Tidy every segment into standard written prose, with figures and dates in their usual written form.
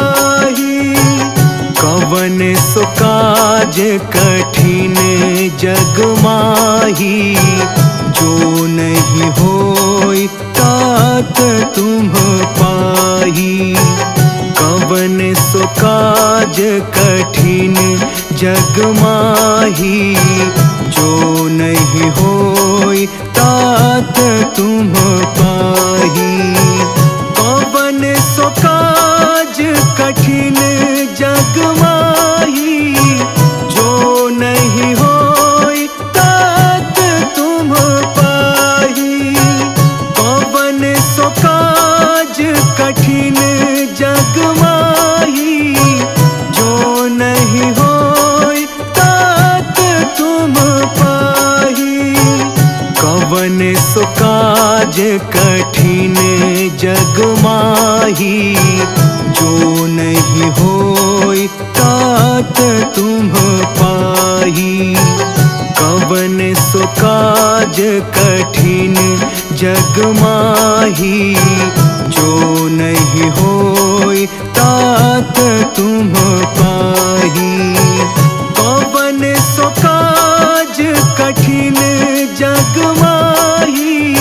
पाही। कवन सो काज कठिन जग माही, जो नहीं होई तात तुम पाही। कवन सो काज कठिन जग माही, जो नहीं होई तात तुम पाही। कवन सो काज कठिन जग माही, जो नहीं होई तात तुम पाही। कवन सो काज कठिन जग माही, जो नहीं होई तात तुम पाही। कठिन जग माही, जो नहीं होई तात तुम पाही। कवन सो काज कठिन जग माही, जो नहीं होई तात तुम पाही। कवन सो काज कठिन जग माही,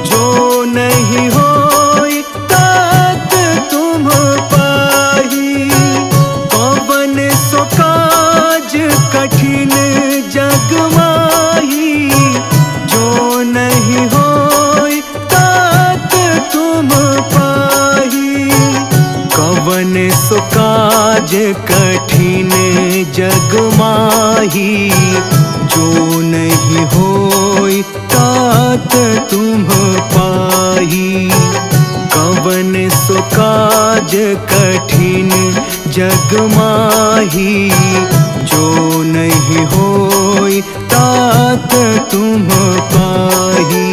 जो नहीं होई तात तुम पाही। कवन सो काज कठिन जग माही, जो नहीं होई तात तुम पाही। कवन सो काज कठिन जग माही, जो नहीं होई तात तुम पाही। कवन सो काज कठिन जग माही, जो नहीं होई तात तुम पाही।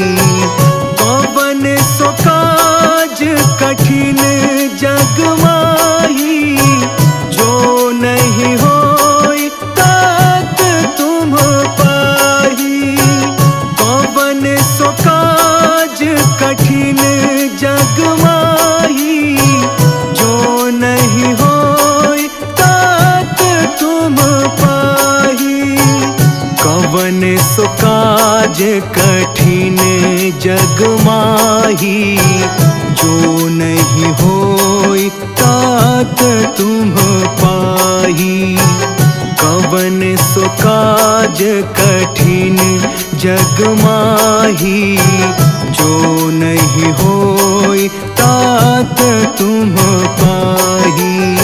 कवन सो काज कठिन जग माही, जो नहीं होई तात तुम पाही। कवन सो काज कठिन जग माही, जो नहीं होई तात तुम पाही। कवन सो काज कठिन जग माही, जो नहीं होई तात तुम पाही। कवन सो काज कठिन जग माही, जो नहीं होई तात तुम पाही।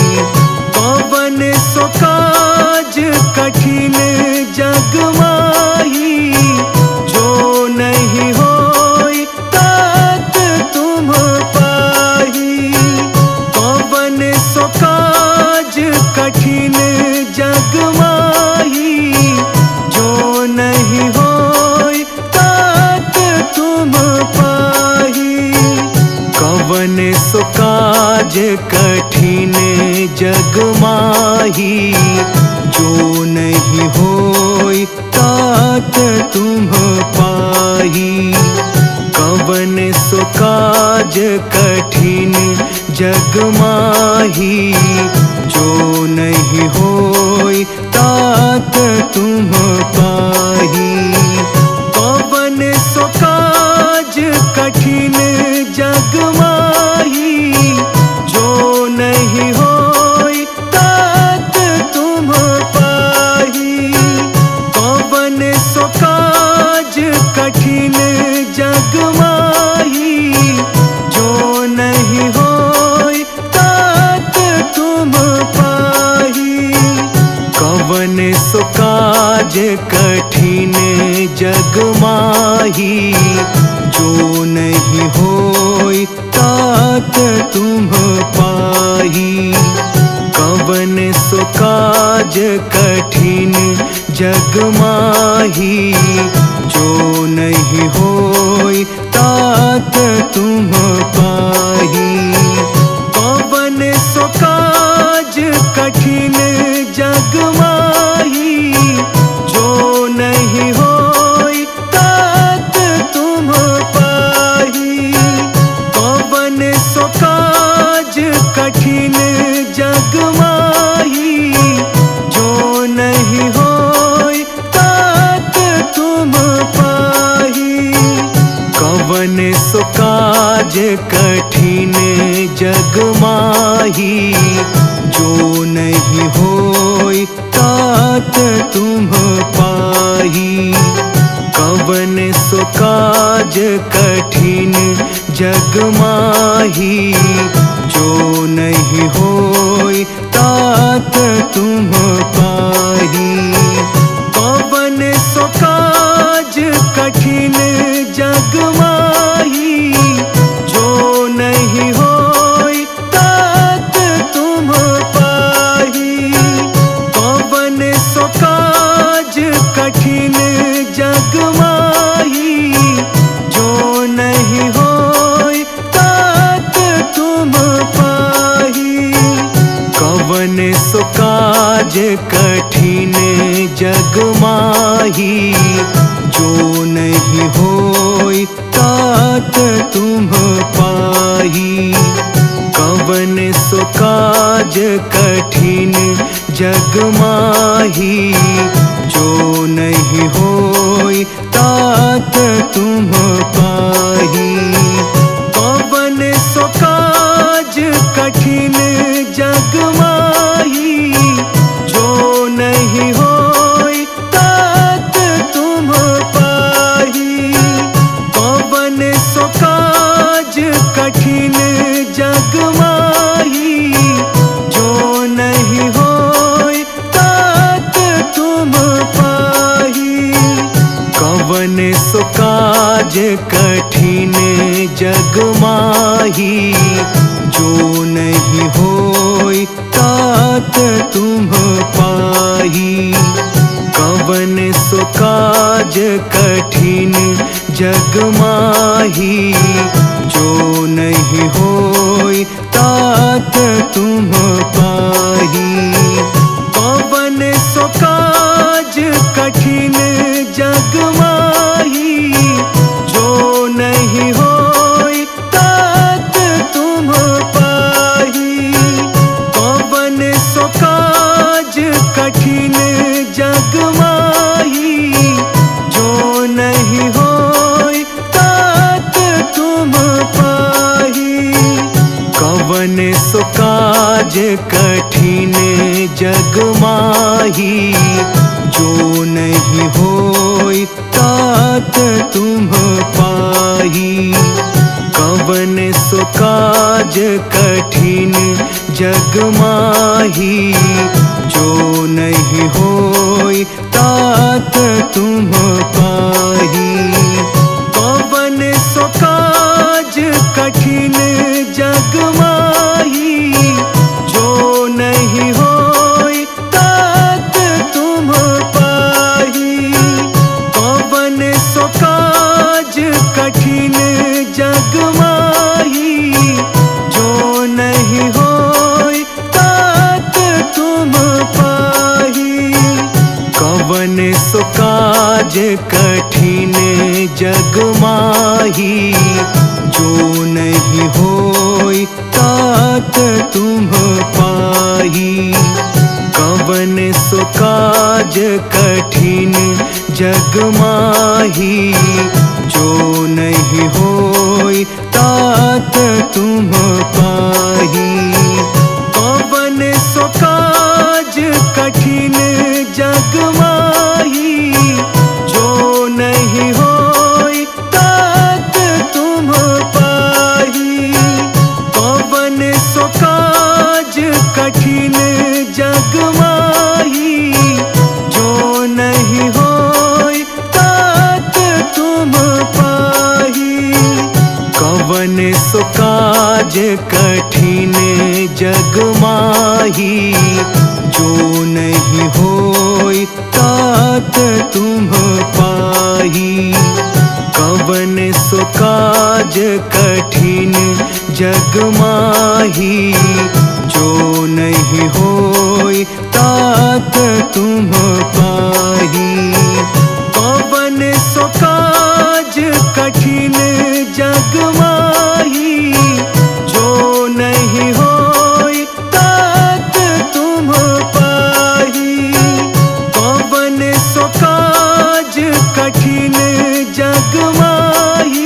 कवन सो काज कठिन जग माही, जो नहीं होई तात तुम पाही। कवन सो काज कठिन जग माही, जो नहीं होई तात तुम पाही। कवन सो काज कठिन जग माही, जो नहीं होई तात तुम पाही। कवन सो काज कठिन जग माही, जो नहीं होई तात तुम पाही। कवन सो काज कठिन जग माही, जो नहीं होई तात तुम पाही। कवन सो काज कठिन जग माही, जो नहीं होई तात तुम पाही। कवन सो काज कठिन जग माही, जो नहीं होई तात तुम पाही। कवन सो काज कठिन जग माही, जो नहीं होई तात तुम पाही। कवन सो काज कठिन जग माही, जो नहीं होई तात तुम पाही। कवन सो काज कठिन जग माही, जो नहीं होई तात तुम पाही। कवन सो काज कठिन जग माही, जो नहीं होई तात तुम पाही। कवन सो काज कठिन जग माही, जो नहीं होई तात तुम पाही। कवन सो काज कठिन जग माही, जो नहीं होई तात तुम पाही। कवन सो काज कठिन जग माही, जो नहीं कठिन जग माही, जो नहीं होई तात तुम पाही। कवन सो काज कठिन जग माही, जो नहीं होई तात तुम पाही। कवन सो काज कठिन जग माही, जो नहीं होई तात तुम पाही। कवन सो काज कठिन जग माही, जो नहीं होई तात तुम पाही। कवन सो काज कठिन जग माही, जो नहीं होई तात तुम पाही। कवन सो काज कठिन जग माही, जो नहीं होई तात तुम पाही। कवन सो काज कठिन जग माही, जो नहीं होई तात तुम पाही। कवन सो काज कठिन जग माही, जो नहीं होई तात तुम पाही। कवन सो काज कठिन जग माही, जो नहीं होई तात तुम पाही। कवन सो काज कठिन जग माही, जो नहीं होई तात तुम पाही। कवन सो काज कठिन जग माही, जो नहीं होई तात तुम पाही। कवन सो काज कठिन जग माही, जो नहीं होई तात तुम पाही। कवन सो काज कठिन जग माही, जो नहीं होई तात तुम पाही। कवन सो काज कठिन जग माही, जो नहीं होई तात तुम पाही। कवन सो काज कठिन जग माही, जो नहीं होई तात तुम पाही। कवन सो काज कठिन जग माही, जो नहीं होई तात तुम पाही। कवन सो काज कठिन जग माही, जो नहीं होई तात तुम पाही। कवन सो काज कठिन जग माही, जो नहीं होई तात तुम पाही। कवन सो काज कठिन जग माही, जो नहीं होई तात तुम पाही। कवन सो काज कठिन जग माही,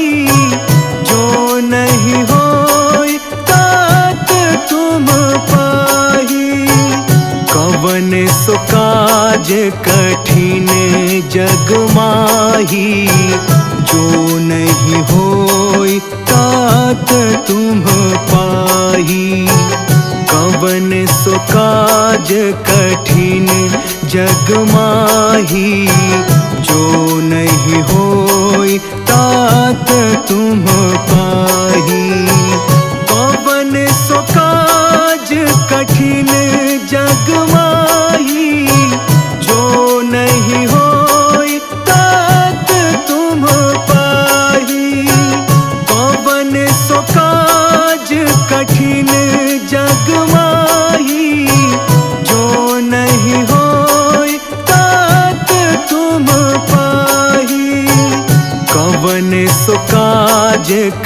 जो नहीं होई तात तुम पाही। कवन सो काज कठिन जग माही, जो नहीं होई तात तुम पाही। कवन सो काज कठिन जग माही, जो नहीं होई तात तुम पाही। कवन सो काज कठिन जग माही, जो नहीं होई तात तुम पाही। कवन सो काज कठिन जग माही, जो नहीं होई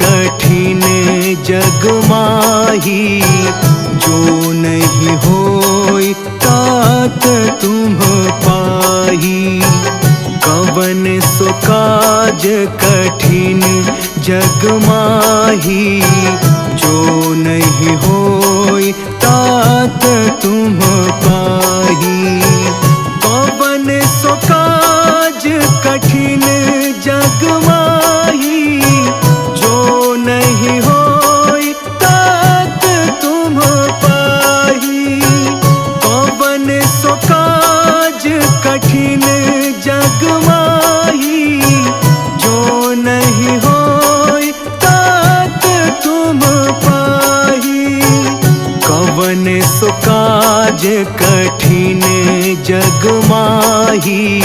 कठिन जग माही, जो नहीं होई तात तुम पाही। कवन सो काज कठिन जग माही, जो नहीं होई तात तुम पाही। कवन सो काज कठिन जग माही, जो नहीं होई तात तुम पाही। कवन सो काज कठिन जग माही, जो नहीं होई तात तुम पाही। कवन सो काज कठिन जग माही,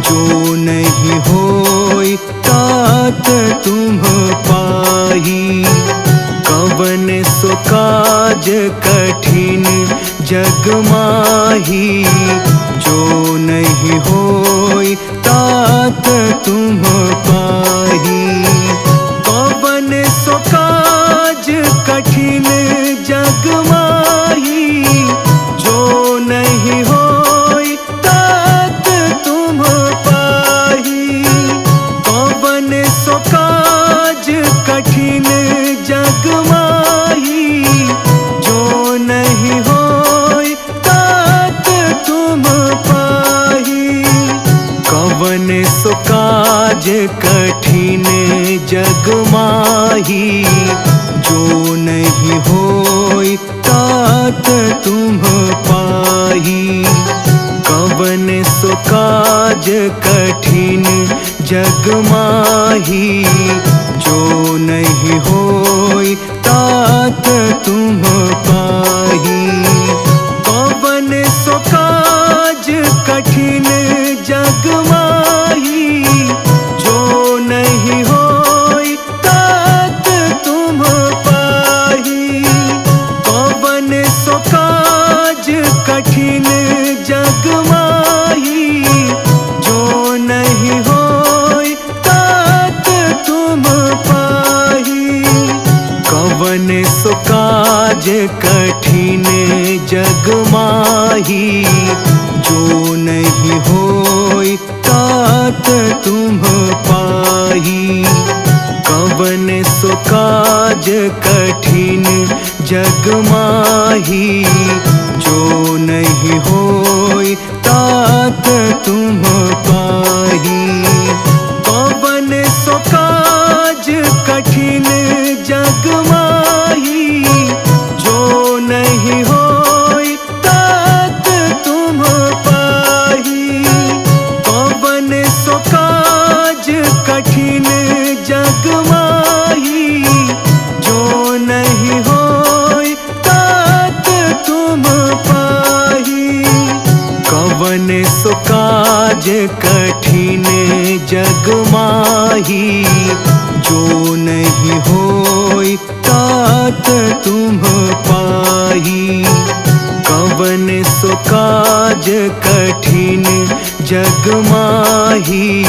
जो नहीं होई तात तुम पाही। कवन सो काज कठिन जग माही, जो नहीं होई तात तुम पाही। कवन सो काज कठिन जग माही, जो नहीं होई तात तुम पाही। कवन सो काज कठिन जग माही, जो नहीं होई तात तुम पाही। कवन सो काज कठिन जग माही, जो नहीं होई तात तुम पाही। कवन सो काज कठिन जग माही, जो नहीं होई तात तुम पाही। कवन सो काज कठिन जग माही, जो नहीं होई तात तुम पाही। कवन सो काज कठिन जग माही, जो नहीं होई तात तुम पाही। कवन सो काज कठिन जग माही, जो नहीं होई तात तुम पाही। कवन सो काज कठिन जग माही, जो नहीं होई तात तुम पाही। कवन सो काज कठिन जग माही, जो नहीं होई तात तुम पाही। कवन सो काज कठिन जग माही, जो नहीं होई तात तुम पाही। कवन सो काज कठिन जग माही, जो नहीं होई तात तुम पाही। कवन सो काज कठिन जग माही,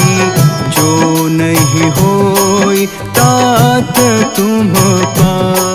जो नहीं होई तात तुम पाही।